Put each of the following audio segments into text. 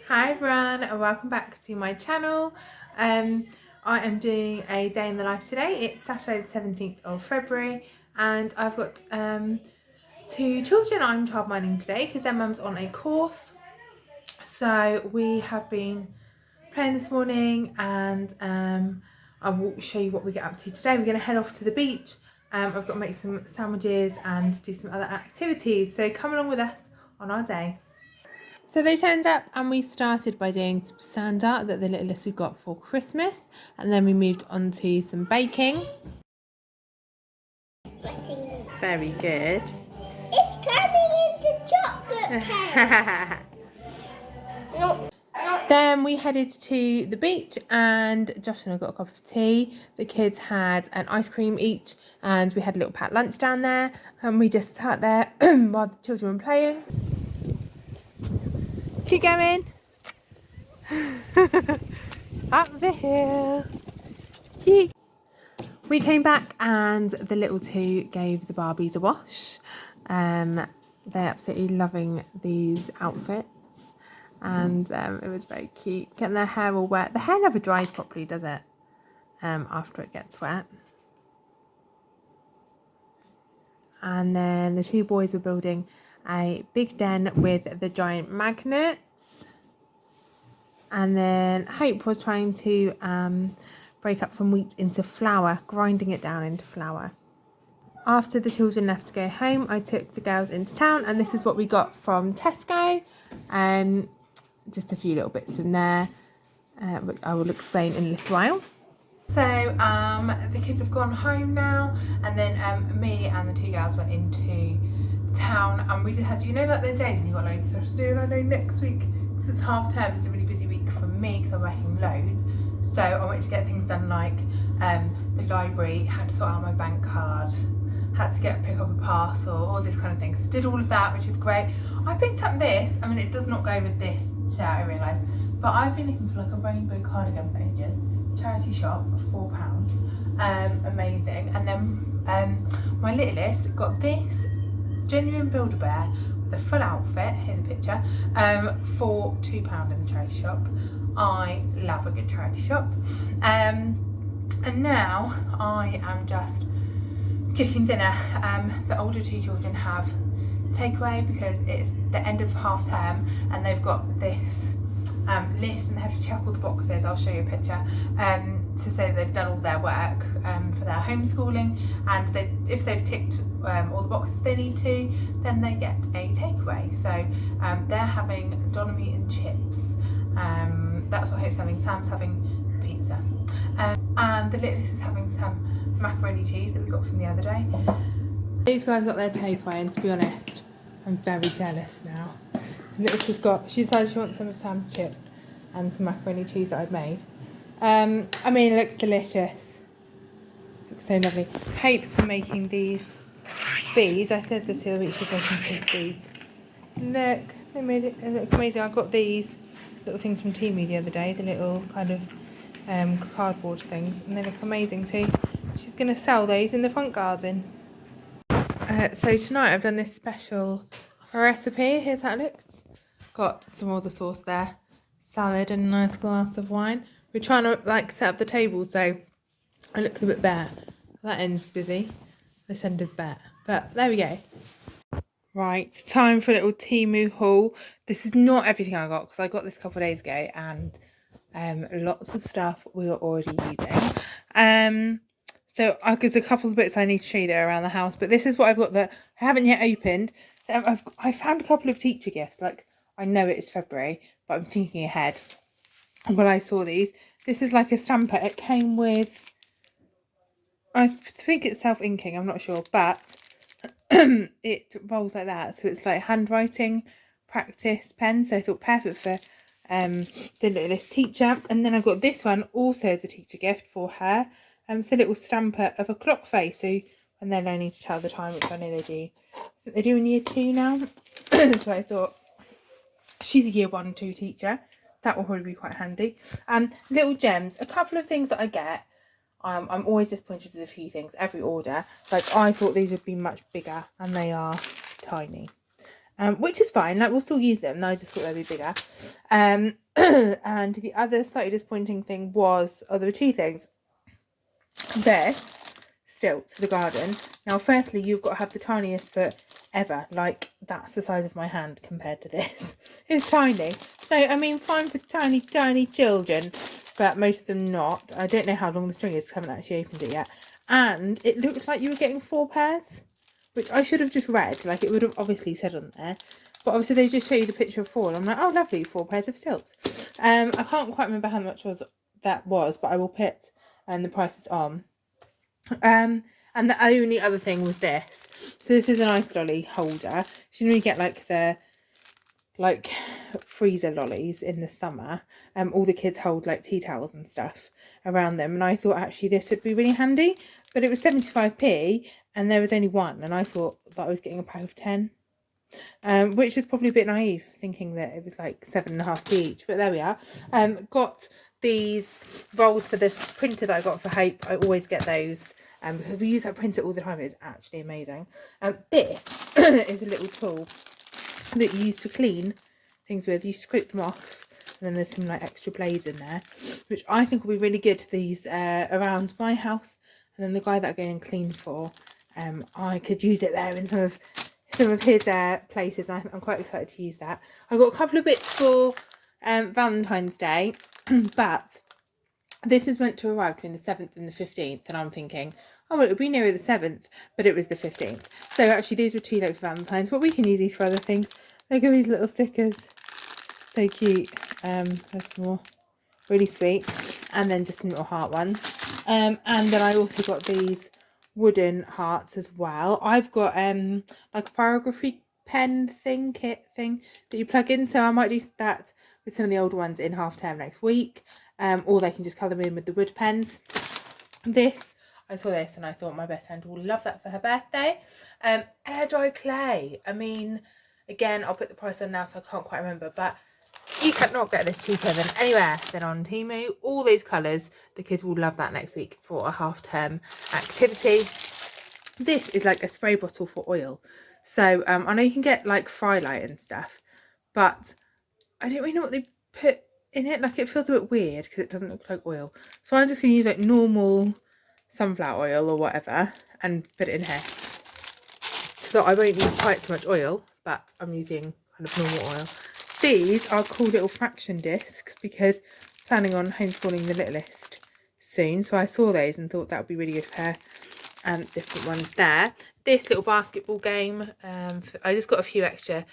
Hi everyone and welcome back to my channel. I am doing a day in the life today. It's Saturday the 17th of February and I've got two children I'm childminding today because their mum's on a course. So we have been playing this morning and I will show you what we get up to today. We're going to head off to the beach. I've got to make some sandwiches and do some other activities. So come along with us on our day. So they turned up and we started by doing some sand art that the littlest we got for Christmas, and then we moved on to some baking. Very good. It's turning into chocolate cake. No. Then we headed to the beach and Josh and I got a cup of tea. The kids had an ice cream each and we had a little packed lunch down there and we just sat there while the children were playing. Keep going. Up the hill. Keep. We came back and the little two gave the Barbies a wash. They're absolutely loving these outfits and it was very cute. Getting their hair all wet. The hair never dries properly, does it? After it gets wet. And then the two boys were building a big den with the giant magnets. And then Hope was trying to break up some wheat into flour, grinding it down into flour. After the children left to go home, I took the girls into town and this is what we got from Tesco. Just a few little bits from there, which I will explain in a little while. So the kids have gone home now and then me and the two girls went into town and we just had, you know, like those days when you've got loads of stuff to do, and I know next week, because it's half term, it's a really busy week for me because I'm working loads. So I wanted to get things done like the library, had to sort out my bank card, had to pick up a parcel, all this kind of thing. So did all of that, which is great. I picked up this, I mean it does not go with this shirt, I realise, but I've been looking for like a rainbow cardigan for ages. Charity shop, £4. Amazing. And then my littlest got this genuine Build-A-Bear with a full outfit, here's a picture, for £2 in the charity shop. I love a good charity shop. And now I am just cooking dinner. The older two children have takeaway because it's the end of half term and they've got this list and they have to check all the boxes. I'll show you a picture to say that they've done all their work for their homeschooling, and if they've ticked all the boxes they need to, then they get a takeaway. So they're having doner meat and chips. That's what Hope's having. Sam's having pizza, and the littlest is having some macaroni cheese that we got from the other day. These guys got their takeaway, and to be honest, I'm very jealous now. She decided she wants some of Sam's chips and some macaroni cheese that I'd made. I mean, it looks delicious. Looks so lovely. Hope's been making these beads. I said this the other week, she's making pink beads. Look, they made it look amazing. I got these little things from Temu the other day, the little kind of cardboard things, and they look amazing. So she's going to sell those in the front garden. So tonight I've done this special recipe. Here's how it looks. Got some more of the sauce there, salad and a nice glass of wine. We're trying to like set up the table so it looks a bit bare. That end's busy, this end is bare, but there we go. Right, time for a little Temu haul. This is not everything I got because I got this a couple of days ago and lots of stuff we were already using. So there's a couple of bits I need to show you there around the house, but this is what I've got that I haven't yet opened. I found a couple of teacher gifts. Like, I know it's February, but I'm thinking ahead. When I saw these, this is like a stamper. It came with, I think it's self-inking, I'm not sure, but it rolls like that. So it's like handwriting practice pen. So I thought perfect for the littlest teacher. And then I got this one also as a teacher gift for her. It's a little stamper of a clock face. So when they're learning to tell the time, which I know they do. I think they're doing year 2 now. So I thought, she's a year 1 and 2 teacher. That will probably be quite handy. Little gems. A couple of things that I get. I'm always disappointed with a few things. Every order. Like, I thought these would be much bigger. And they are tiny. which is fine. Like, we'll still use them. I just thought they'd be bigger. And the other slightly disappointing thing was, there were two things. This stilts for the garden. Now, firstly, you've got to have the tiniest foot ever. Like, that's the size of my hand compared to this. It's tiny. So, I mean, fine for tiny, tiny children, but most of them not. I don't know how long the string is, because I haven't actually opened it yet. And it looks like you were getting 4 pairs, which I should have just read. Like, it would have obviously said on there. But obviously they just show you the picture of 4. And I'm like, oh, lovely, 4 pairs of stilts. I can't quite remember how much that was, but I will put the prices on. And the only other thing was this. So this is an ice lolly holder. You know, you get like the freezer lollies in the summer. All the kids hold like tea towels and stuff around them, and I thought actually this would be really handy. But it was 75p, and there was only one, and I thought that I was getting a pack of 10. Which is probably a bit naive, thinking that it was like 7.5p each, but there we are. Got these rolls for this printer that I got for Hope. I always get those because we use that printer all the time. It's actually amazing. This is a little tool that you use to clean things with. You scrape them off, and then there's some like extra blades in there, which I think will be really good to these around my house. And then the guy that I go and clean for, I could use it there in some of his places. I'm quite excited to use that. I got a couple of bits for Valentine's Day, but this is meant to arrive between the 7th and the 15th, and I'm thinking, oh, well, it'll be nearer the 7th, but it was the 15th. So actually these were too late for Valentine's, but we can use these for other things. Look at these little stickers. So cute. There's some more. Really sweet. And then just some little heart ones. And then I also got these wooden hearts as well. I've got like a pyrography pen kit thing that you plug in, so I might do that with some of the older ones in half term next week, or they can just colour them in with the wood pens. I saw this and I thought my best friend will love that for her birthday. Air dry clay. I mean, again, I'll put the price on now, so I can't quite remember, but you cannot get this cheaper than anywhere than on Temu. All these colours, the kids will love that next week for a half-term activity. This is like a spray bottle for oil. So I know you can get like Fry Light and stuff, but I don't really know what they put in it. Like, it feels a bit weird because it doesn't look like oil. So I'm just going to use like normal sunflower oil or whatever and put it in here. So I won't use quite so much oil, but I'm using kind of normal oil. These are cool little fraction discs because I'm planning on homeschooling the littlest soon. So I saw those and thought that would be really good for her. Different ones there. This little basketball game. I just got a few extra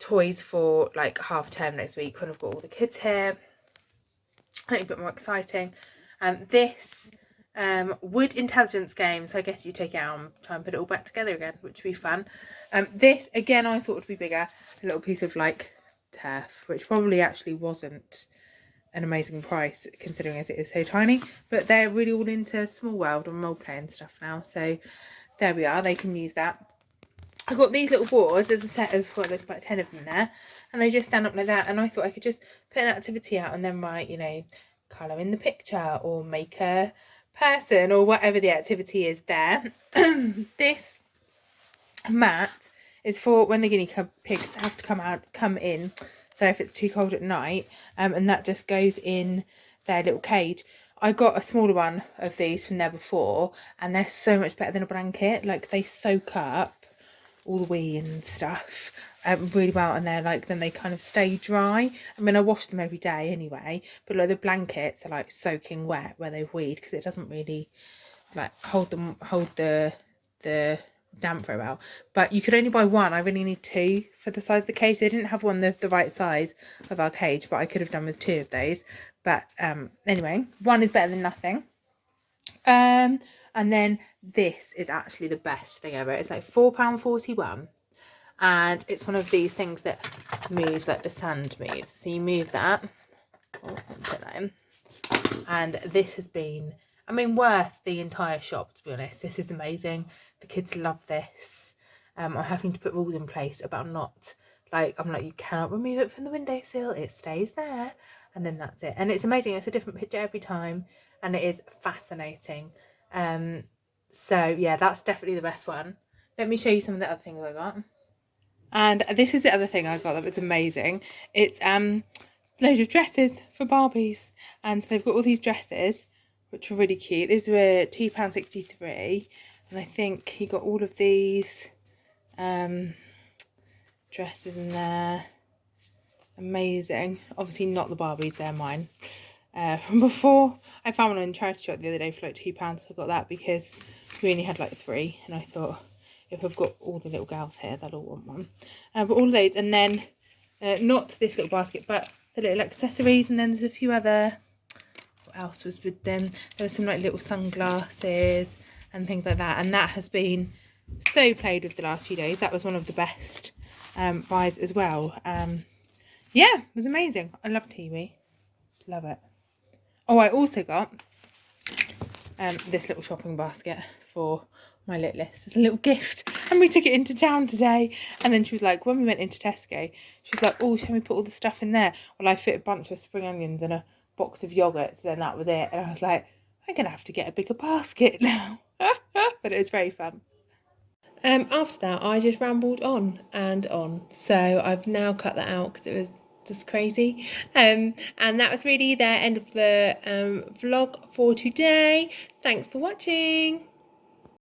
toys for like half term next week when I've got all the kids here. A little bit more exciting. This wood intelligence game. So I guess you take it out and try and put it all back together again, which would be fun. This again I thought would be bigger. A little piece of like turf, which probably actually wasn't an amazing price considering as it is so tiny, but they're really all into Small World and role play and stuff now, so there we are. They can use that. I got these little boards. There's a set of, well, there's about 10 of them there, and they just stand up like that, and I thought I could just put an activity out and then write, you know, colour in the picture or make a person or whatever the activity is there. This mat is for when the guinea pigs have to come in. So if it's too cold at night, and that just goes in their little cage. I got a smaller one of these from there before, and they're so much better than a blanket. Like, they soak up all the wee and stuff really well, and they're like, then they kind of stay dry. I mean, I wash them every day anyway, but like the blankets are like soaking wet where they've weed, because it doesn't really like hold the damp very well. But you could only buy one. I really need 2 for the size of the cage. They didn't have one the right size of our cage, but I could have done with 2 of those. But anyway, one is better than nothing. And then this is actually the best thing ever. It's like £4.41, and it's one of these things that moves like the sand moves. So you move that. Oh, put that in. And this has been, I mean, worth the entire shop, to be honest. This is amazing. The kids love this. I'm having to put rules in place about not, like, I'm like, you cannot remove it from the windowsill. It stays there. And then that's it. And it's amazing. It's a different picture every time. And it is fascinating. So, yeah, that's definitely the best one. Let me show you some of the other things I got. And this is the other thing I got that was amazing. It's loads of dresses for Barbies. And so they've got all these dresses, which are really cute. These were £2.63. And I think he got all of these dresses in there. Amazing. Obviously not the Barbies, they're mine. From before, I found one in charity shop the other day for like £2, so I got that because we only had like 3, and I thought if I've got all the little girls here, they'll all want one. But all of those, and then not this little basket, but the little accessories, and then there's a few other. What else was with them? There were some like little sunglasses and things like that, and that has been so played with the last few days. That was one of the best buys as well. Yeah, it was amazing. I love TV. Love it. Oh, I also got this little shopping basket for my lit list as a little gift. And we took it into town today. And then she was like, when we went into Tesco, she was like, oh, shall we put all the stuff in there? Well, I fit a bunch of spring onions and a box of yogurts. Then that was it. And I was like, I'm going to have to get a bigger basket now. But it was very fun. After that, I just rambled on and on. So I've now cut that out because it was just crazy. And that was really the end of the vlog for today. Thanks for watching.